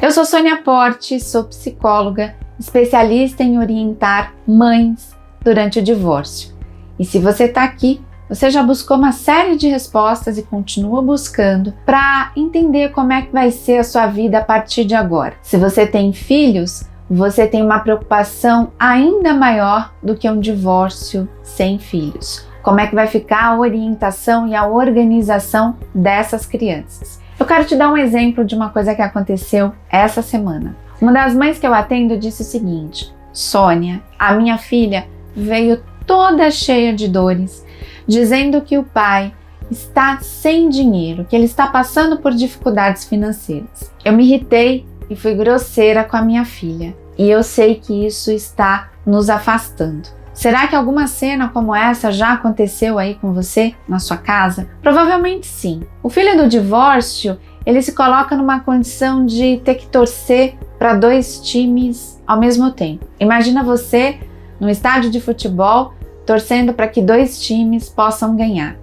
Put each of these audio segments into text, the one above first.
Eu sou Sônia Porte, sou psicóloga, especialista em orientar mães durante o divórcio. E se você está aqui, você já buscou uma série de respostas e continua buscando para entender como é que vai ser a sua vida a partir de agora. Se você tem filhos, você tem uma preocupação ainda maior do que um divórcio sem filhos. Como é que vai ficar a orientação e a organização dessas crianças? Eu quero te dar um exemplo de uma coisa que aconteceu essa semana. Uma das mães que eu atendo disse o seguinte: Sônia, a minha filha veio toda cheia de dores, dizendo que o pai está sem dinheiro, que ele está passando por dificuldades financeiras. Eu me irritei e fui grosseira com a minha filha, e eu sei que isso está nos afastando. Será que alguma cena como essa já aconteceu aí com você, na sua casa? Provavelmente sim. O filho do divórcio, ele se coloca numa condição de ter que torcer para dois times ao mesmo tempo. Imagina você no estádio de futebol torcendo para que dois times possam ganhar.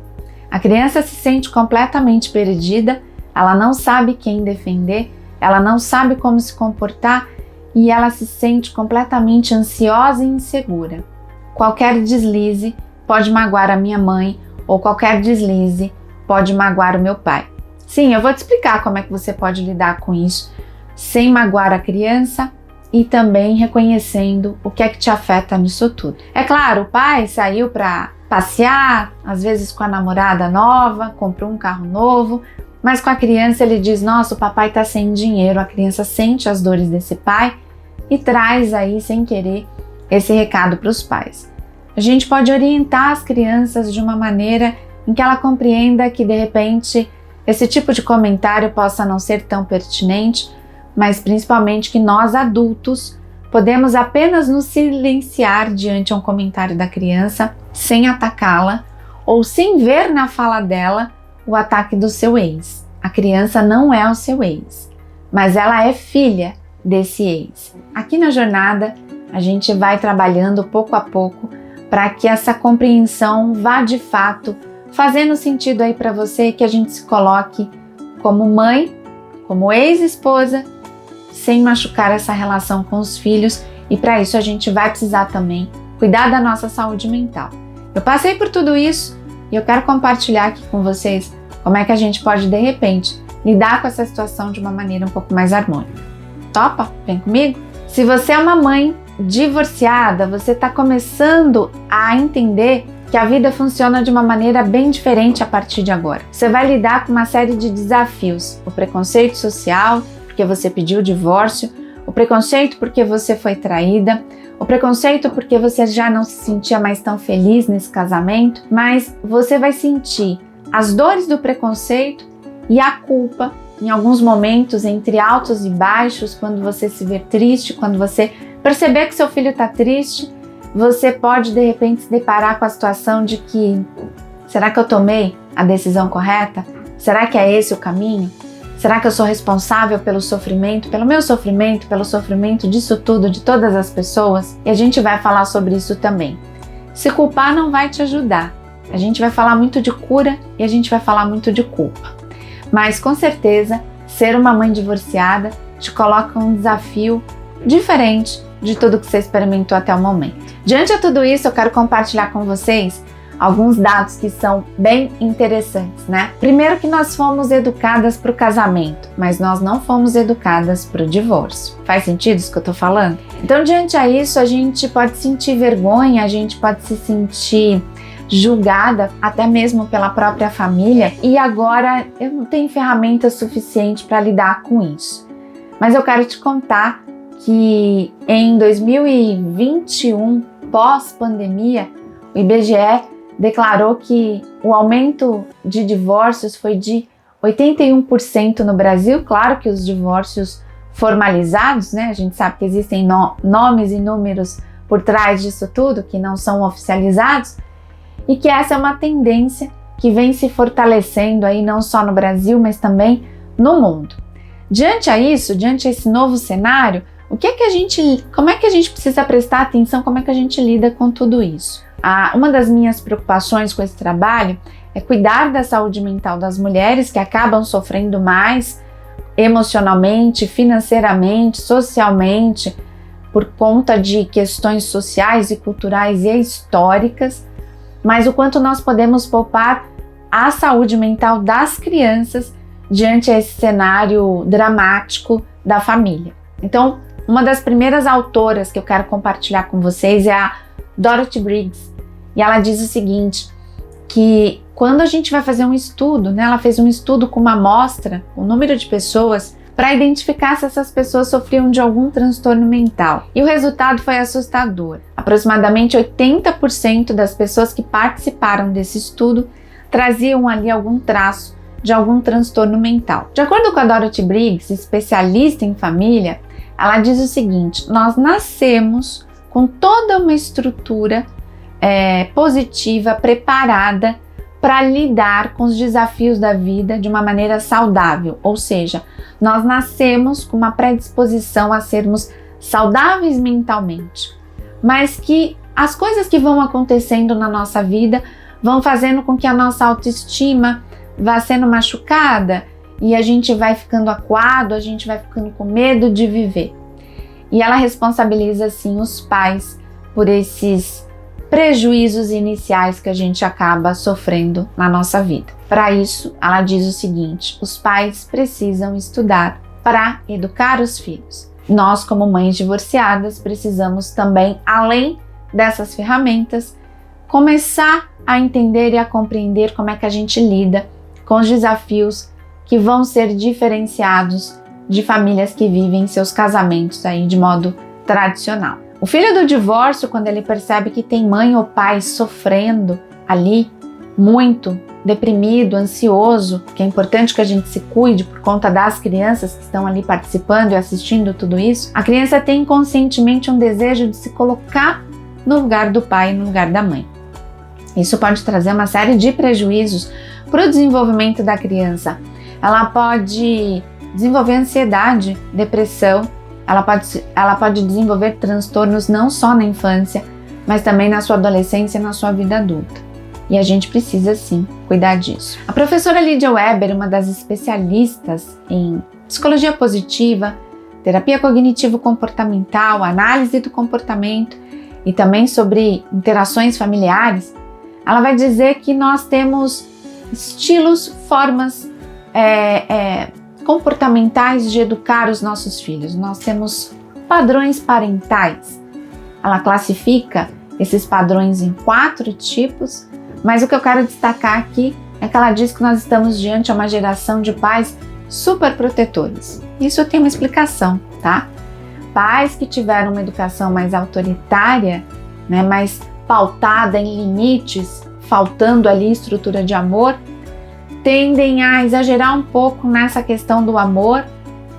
A criança se sente completamente perdida, ela não sabe quem defender, ela não sabe como se comportar e ela se sente completamente ansiosa e insegura. Qualquer deslize pode magoar a minha mãe ou qualquer deslize pode magoar o meu pai. Sim, eu vou te explicar como é que você pode lidar com isso sem magoar a criança e também reconhecendo o que é que te afeta nisso tudo. É claro, o pai saiu para passear, às vezes com a namorada nova, comprou um carro novo, mas com a criança ele diz: nossa, o papai está sem dinheiro. A criança sente as dores desse pai e traz aí, sem querer, esse recado para os pais. A gente pode orientar as crianças de uma maneira em que ela compreenda que, de repente, esse tipo de comentário possa não ser tão pertinente, mas principalmente que nós, adultos, podemos apenas nos silenciar diante a um comentário da criança sem atacá-la ou sem ver na fala dela o ataque do seu ex. A criança não é o seu ex, mas ela é filha desse ex. Aqui na jornada, a gente vai trabalhando pouco a pouco para que essa compreensão vá de fato fazendo sentido aí para você, que a gente se coloque como mãe, como ex-esposa, sem machucar essa relação com os filhos, e para isso a gente vai precisar também cuidar da nossa saúde mental. Eu passei por tudo isso e eu quero compartilhar aqui com vocês como é que a gente pode, de repente, lidar com essa situação de uma maneira um pouco mais harmônica. Topa? Vem comigo? Se você é uma mãe divorciada, você está começando a entender que a vida funciona de uma maneira bem diferente a partir de agora. Você vai lidar com uma série de desafios: o preconceito social, porque você pediu o divórcio, o preconceito porque você foi traída, o preconceito porque você já não se sentia mais tão feliz nesse casamento, mas você vai sentir as dores do preconceito e a culpa em alguns momentos, entre altos e baixos, quando você se vê triste, quando você perceber que seu filho está triste, você pode de repente se deparar com a situação de que: será que eu tomei a decisão correta? Será que é esse o caminho? Será que eu sou responsável pelo sofrimento, pelo meu sofrimento, pelo sofrimento disso tudo, de todas as pessoas? E a gente vai falar sobre isso também. Se culpar não vai te ajudar. A gente vai falar muito de cura e a gente vai falar muito de culpa. Mas com certeza, ser uma mãe divorciada te coloca um desafio diferente de tudo que você experimentou até o momento. Diante de tudo isso, eu quero compartilhar com vocês alguns dados que são bem interessantes, né? Primeiro, que nós fomos educadas para o casamento, mas nós não fomos educadas para o divórcio. Faz sentido isso que eu tô falando? Então, diante a isso, a gente pode sentir vergonha, a gente pode se sentir julgada, até mesmo pela própria família, e agora eu não tenho ferramenta suficiente para lidar com isso. Mas eu quero te contar que em 2021, pós-pandemia, o IBGE declarou que o aumento de divórcios foi de 81% no Brasil. Claro que os divórcios formalizados, né? A gente sabe que existem nomes e números por trás disso tudo, que não são oficializados, e que essa é uma tendência que vem se fortalecendo aí não só no Brasil, mas também no mundo. Diante a isso, diante a esse novo cenário, como é que a gente precisa prestar atenção, como é que a gente lida com tudo isso? Uma das minhas preocupações com esse trabalho é cuidar da saúde mental das mulheres que acabam sofrendo mais emocionalmente, financeiramente, socialmente, por conta de questões sociais e culturais e históricas, mas o quanto nós podemos poupar a saúde mental das crianças diante desse cenário dramático da família. Então, uma das primeiras autoras que eu quero compartilhar com vocês é a Dorothy Briggs, e ela diz o seguinte, que quando a gente vai fazer um estudo, né, ela fez um estudo com uma amostra, um número de pessoas, para identificar se essas pessoas sofriam de algum transtorno mental. E o resultado foi assustador. Aproximadamente 80% das pessoas que participaram desse estudo traziam ali algum traço de algum transtorno mental. De acordo com a Dorothy Briggs, especialista em família, ela diz o seguinte: nós nascemos com toda uma estrutura positiva, preparada para lidar com os desafios da vida de uma maneira saudável, ou seja, nós nascemos com uma predisposição a sermos saudáveis mentalmente, mas que as coisas que vão acontecendo na nossa vida vão fazendo com que a nossa autoestima vá sendo machucada e a gente vai ficando acuado, a gente vai ficando com medo de viver. E ela responsabiliza, assim, os pais por esses prejuízos iniciais que a gente acaba sofrendo na nossa vida. Para isso, ela diz o seguinte: os pais precisam estudar para educar os filhos. Nós, como mães divorciadas, precisamos também, além dessas ferramentas, começar a entender e a compreender como é que a gente lida com os desafios que vão ser diferenciados de famílias que vivem seus casamentos aí de modo tradicional. O filho do divórcio, quando ele percebe que tem mãe ou pai sofrendo ali muito, deprimido, ansioso, que é importante que a gente se cuide por conta das crianças que estão ali participando e assistindo tudo isso, a criança tem inconscientemente um desejo de se colocar no lugar do pai e no lugar da mãe. Isso pode trazer uma série de prejuízos para o desenvolvimento da criança. Ela pode desenvolver ansiedade, depressão, ela pode desenvolver transtornos não só na infância, mas também na sua adolescência e na sua vida adulta. E a gente precisa sim cuidar disso. A professora Lydia Weber, uma das especialistas em psicologia positiva, terapia cognitivo-comportamental, análise do comportamento e também sobre interações familiares, ela vai dizer que nós temos estilos, formas comportamentais de educar os nossos filhos. Nós temos padrões parentais. Ela classifica esses padrões em 4 tipos, mas o que eu quero destacar aqui é que ela diz que nós estamos diante de uma geração de pais super protetores. Isso tem uma explicação, tá? Pais que tiveram uma educação mais autoritária, né, mais pautada em limites, faltando ali estrutura de amor, tendem a exagerar um pouco nessa questão do amor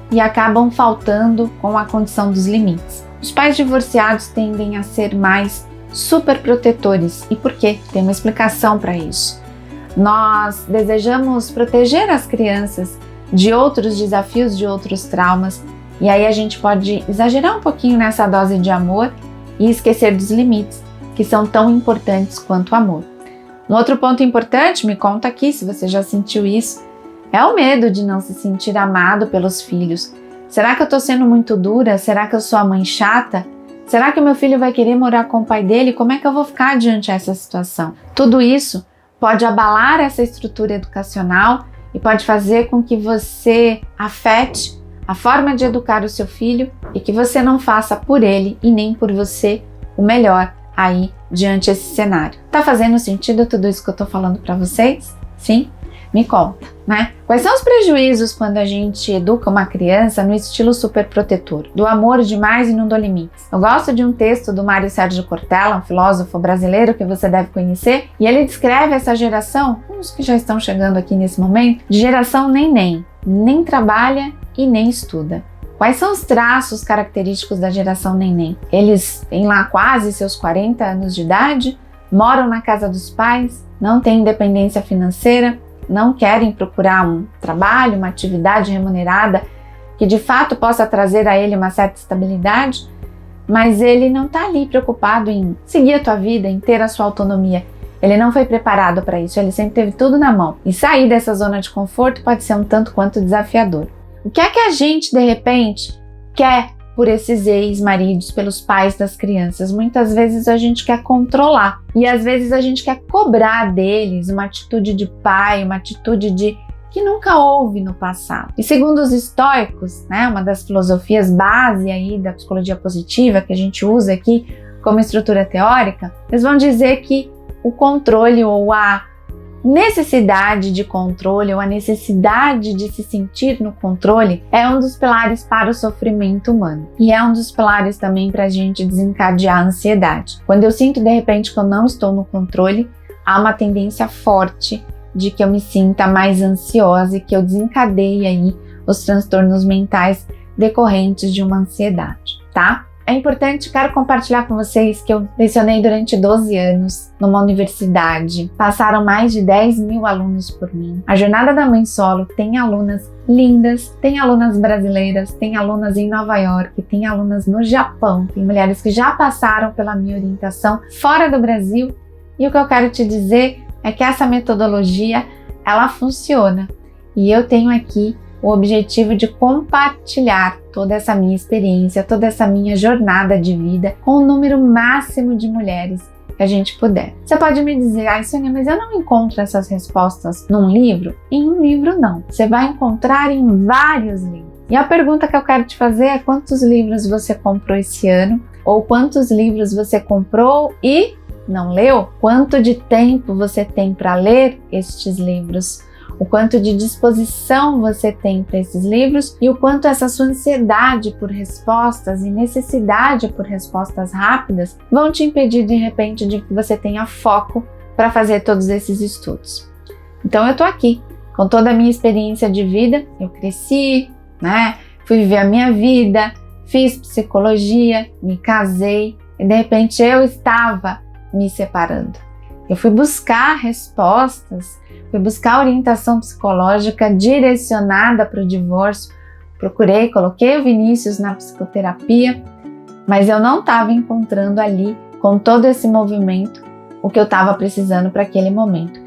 e acabam faltando com a condição dos limites. Os pais divorciados tendem a ser mais superprotetores. E por quê? Tem uma explicação para isso. Nós desejamos proteger as crianças de outros desafios, de outros traumas, e aí a gente pode exagerar um pouquinho nessa dose de amor e esquecer dos limites, que são tão importantes quanto o amor. Um outro ponto importante, me conta aqui se você já sentiu isso, é o medo de não se sentir amado pelos filhos. Será que eu estou sendo muito dura? Será que eu sou a mãe chata? Será que o meu filho vai querer morar com o pai dele? Como é que eu vou ficar diante dessa situação? Tudo isso pode abalar essa estrutura educacional e pode fazer com que você afete a forma de educar o seu filho e que você não faça por ele e nem por você o melhor aí diante desse cenário. Tá fazendo sentido tudo isso que eu tô falando para vocês? Sim? Me conta, né? Quais são os prejuízos quando a gente educa uma criança no estilo superprotetor, do amor demais e não dou limites? Eu gosto de um texto do Mário Sérgio Cortella, um filósofo brasileiro que você deve conhecer, e ele descreve essa geração, uns que já estão chegando aqui nesse momento, de geração nem trabalha e nem estuda. Quais são os traços característicos da geração neném? Eles têm lá quase seus 40 anos de idade, moram na casa dos pais, não têm independência financeira, não querem procurar um trabalho, uma atividade remunerada que de fato possa trazer a ele uma certa estabilidade, mas ele não está ali preocupado em seguir a tua vida, em ter a sua autonomia. Ele não foi preparado para isso, ele sempre teve tudo na mão. E sair dessa zona de conforto pode ser um tanto quanto desafiador. O que é que a gente, de repente, quer por esses ex-maridos, pelos pais das crianças? Muitas vezes a gente quer controlar e às vezes a gente quer cobrar deles uma atitude de pai, uma atitude que nunca houve no passado. E segundo os estoicos, né, uma das filosofias base aí da psicologia positiva que a gente usa aqui como estrutura teórica, eles vão dizer que o controle ou a necessidade de controle ou a necessidade de se sentir no controle é um dos pilares para o sofrimento humano e é um dos pilares também para a gente desencadear a ansiedade. Quando eu sinto de repente que eu não estou no controle, há uma tendência forte de que eu me sinta mais ansiosa e que eu desencadeie aí os transtornos mentais decorrentes de uma ansiedade, tá? É importante, quero compartilhar com vocês que eu lecionei durante 12 anos numa universidade. Passaram mais de 10.000 alunos por mim. A Jornada da Mãe Solo tem alunas lindas, tem alunas brasileiras, tem alunas em Nova York, tem alunas no Japão, tem mulheres que já passaram pela minha orientação fora do Brasil. E o que eu quero te dizer é que essa metodologia, ela funciona. E eu tenho aqui o objetivo de compartilhar toda essa minha experiência, toda essa minha jornada de vida com o número máximo de mulheres que a gente puder. Você pode me dizer, Sônia, mas eu não encontro essas respostas num livro? Em um livro não, você vai encontrar em vários livros. E a pergunta que eu quero te fazer é quantos livros você comprou esse ano? Ou quantos livros você comprou e não leu? Quanto de tempo você tem para ler estes livros? O quanto de disposição você tem para esses livros e o quanto essa sua ansiedade por respostas e necessidade por respostas rápidas vão te impedir de repente de que você tenha foco para fazer todos esses estudos. Então eu tô aqui com toda a minha experiência de vida, eu cresci, né? Fui viver a minha vida, fiz psicologia, me casei e de repente eu estava me separando. Eu fui buscar respostas, fui buscar orientação psicológica direcionada para o divórcio, coloquei o Vinícius na psicoterapia, mas eu não estava encontrando ali, com todo esse movimento, o que eu estava precisando para aquele momento.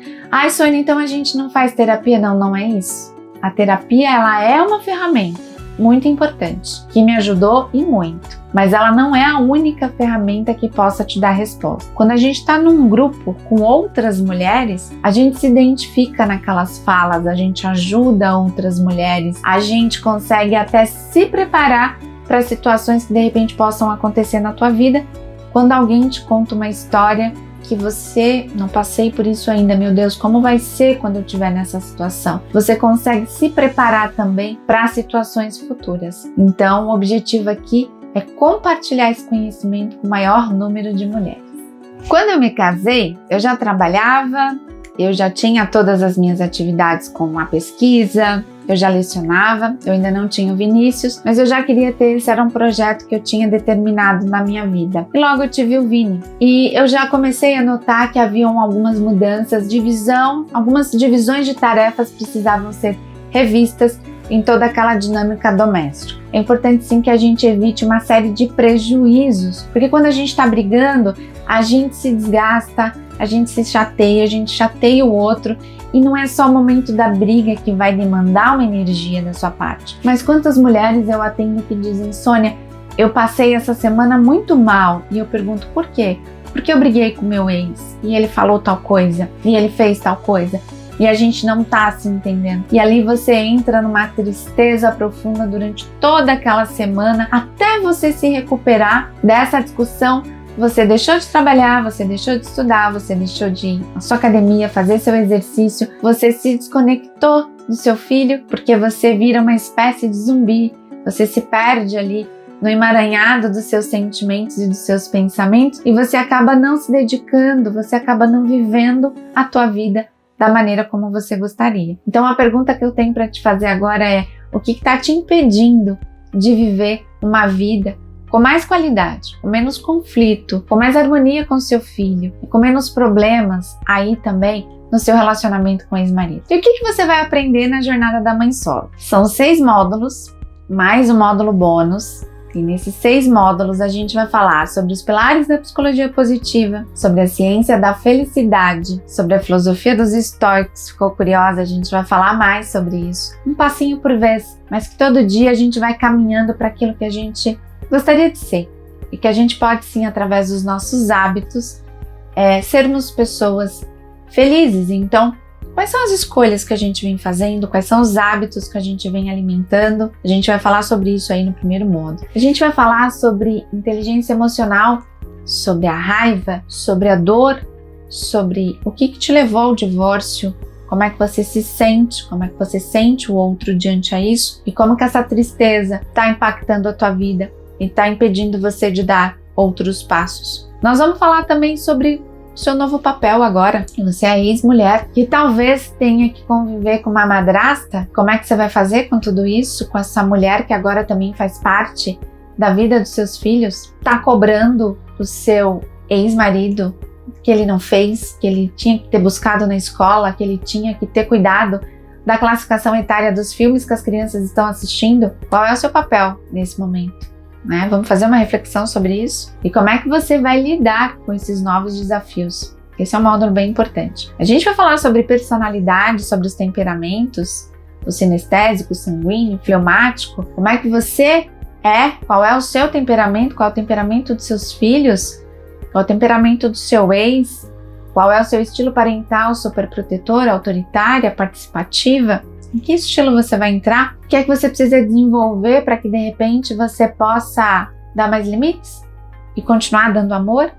Sônia, então a gente não faz terapia? Não, não é isso. A terapia, ela é uma ferramenta muito importante, que me ajudou e muito, mas ela não é a única ferramenta que possa te dar resposta. Quando a gente está num grupo com outras mulheres, a gente se identifica naquelas falas, a gente ajuda outras mulheres, a gente consegue até se preparar para situações que de repente possam acontecer na tua vida, quando alguém te conta uma história que você não passei por isso ainda, meu Deus, como vai ser quando eu estiver nessa situação? Você consegue se preparar também para situações futuras. Então, o objetivo aqui é compartilhar esse conhecimento com o maior número de mulheres. Quando eu me casei, eu já trabalhava, eu já tinha todas as minhas atividades com a pesquisa, eu já lecionava, eu ainda não tinha o Vinícius, mas eu já queria ter, esse era um projeto que eu tinha determinado na minha vida. E logo eu tive o Vini. E eu já comecei a notar que haviam algumas mudanças de visão, algumas divisões de tarefas precisavam ser revistas em toda aquela dinâmica doméstica. É importante sim que a gente evite uma série de prejuízos, porque quando a gente está brigando, a gente se desgasta, a gente se chateia, a gente chateia o outro, e não é só o momento da briga que vai demandar uma energia da sua parte. Mas quantas mulheres eu atendo que dizem, Sônia, eu passei essa semana muito mal, e eu pergunto por quê? Porque eu briguei com meu ex, e ele falou tal coisa, e ele fez tal coisa, e a gente não tá se entendendo. E ali você entra numa tristeza profunda durante toda aquela semana, até você se recuperar dessa discussão. Você deixou de trabalhar, você deixou de estudar, você deixou de ir à sua academia, fazer seu exercício, você se desconectou do seu filho porque você vira uma espécie de zumbi, você se perde ali no emaranhado dos seus sentimentos e dos seus pensamentos e você acaba não se dedicando, você acaba não vivendo a tua vida da maneira como você gostaria. Então a pergunta que eu tenho para te fazer agora é: o que está te impedindo de viver uma vida com mais qualidade, com menos conflito, com mais harmonia com seu filho e com menos problemas aí também no seu relacionamento com o ex-marido? E o que você vai aprender na Jornada da Mãe Solo? São 6 módulos, mais um módulo bônus, E nesses 6 módulos a gente vai falar sobre os pilares da psicologia positiva, sobre a ciência da felicidade, sobre a filosofia dos estoicos. Ficou curiosa? A gente vai falar mais sobre isso. Um passinho por vez, mas que todo dia a gente vai caminhando para aquilo que a gente gostaria de ser. E que a gente pode sim, através dos nossos hábitos, sermos pessoas felizes. Então, quais são as escolhas que a gente vem fazendo? Quais são os hábitos que a gente vem alimentando? A gente vai falar sobre isso aí no primeiro módulo. A gente vai falar sobre inteligência emocional, sobre a raiva, sobre a dor, sobre o que te levou ao divórcio, como é que você se sente, como é que você sente o outro diante a isso e como que essa tristeza está impactando a tua vida e está impedindo você de dar outros passos. Nós vamos falar também sobre seu novo papel agora. Você é ex-mulher que talvez tenha que conviver com uma madrasta. Como é que você vai fazer com tudo isso? Com essa mulher que agora também faz parte da vida dos seus filhos? Tá cobrando o seu ex-marido que ele não fez, que ele tinha que ter buscado na escola, que ele tinha que ter cuidado da classificação etária dos filmes que as crianças estão assistindo? Qual é o seu papel nesse momento? Vamos fazer uma reflexão sobre isso? E como é que você vai lidar com esses novos desafios? Esse é um módulo bem importante. A gente vai falar sobre personalidade, sobre os temperamentos, o sinestésico, o sanguíneo, o fleumático. Como é que você é? Qual é o seu temperamento? Qual é o temperamento dos seus filhos? Qual é o temperamento do seu ex? Qual é o seu estilo parental? Superprotetora, autoritária, participativa? Em que estilo você vai entrar? O que é que você precisa desenvolver para que de repente você possa dar mais limites e continuar dando amor?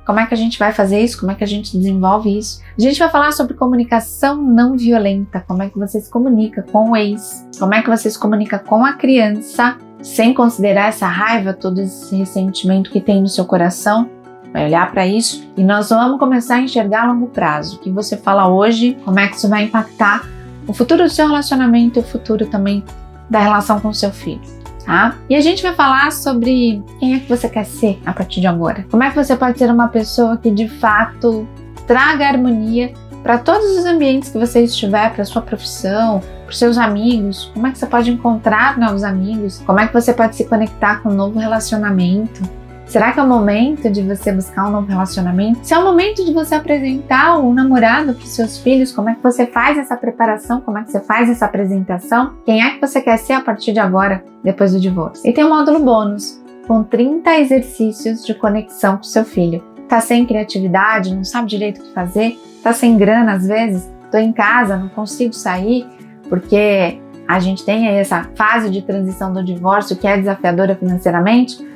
Como é que a gente vai fazer isso? Como é que a gente desenvolve isso? A gente vai falar sobre comunicação não violenta. Como é que você se comunica com o ex? Como é que você se comunica com a criança sem considerar essa raiva, todo esse ressentimento que tem no seu coração? Vai olhar para isso e nós vamos começar a enxergar a longo prazo. O que você fala hoje, como é que isso vai impactar o futuro do seu relacionamento e o futuro também da relação com o seu filho, tá? E a gente vai falar sobre quem é que você quer ser a partir de agora. Como é que você pode ser uma pessoa que de fato traga harmonia para todos os ambientes que você estiver, para a sua profissão, para os seus amigos. Como é que você pode encontrar novos amigos? Como é que você pode se conectar com um novo relacionamento? Será que é o momento de você buscar um novo relacionamento? Se é o momento de você apresentar um namorado para os seus filhos, como é que você faz essa preparação? Como é que você faz essa apresentação? Quem é que você quer ser a partir de agora, depois do divórcio? E tem um módulo bônus, com 30 exercícios de conexão com o seu filho. Tá sem criatividade, não sabe direito o que fazer? Tá sem grana às vezes? Tô em casa, não consigo sair, porque a gente tem aí essa fase de transição do divórcio que é desafiadora financeiramente.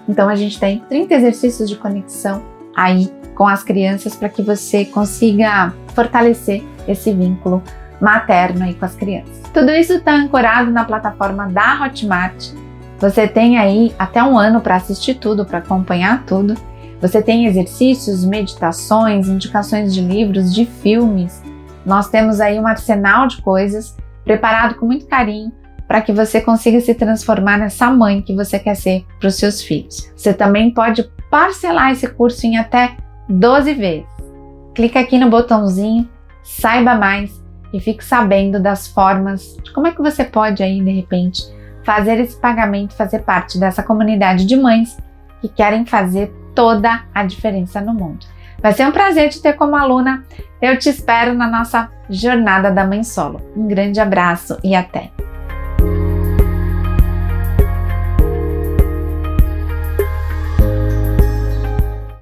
Então a gente tem 30 exercícios de conexão aí com as crianças para que você consiga fortalecer esse vínculo materno aí com as crianças. Tudo isso está ancorado na plataforma da Hotmart. Você tem aí até 1 ano para assistir tudo, para acompanhar tudo. Você tem exercícios, meditações, indicações de livros, de filmes. Nós temos aí um arsenal de coisas preparado com muito carinho para que você consiga se transformar nessa mãe que você quer ser para os seus filhos. Você também pode parcelar esse curso em até 12 vezes. Clica aqui no botãozinho, saiba mais e fique sabendo das formas de como é que você pode aí, de repente, fazer esse pagamento, fazer parte dessa comunidade de mães que querem fazer toda a diferença no mundo. Vai ser um prazer te ter como aluna. Eu te espero na nossa jornada da Mãe Solo. Um grande abraço e até!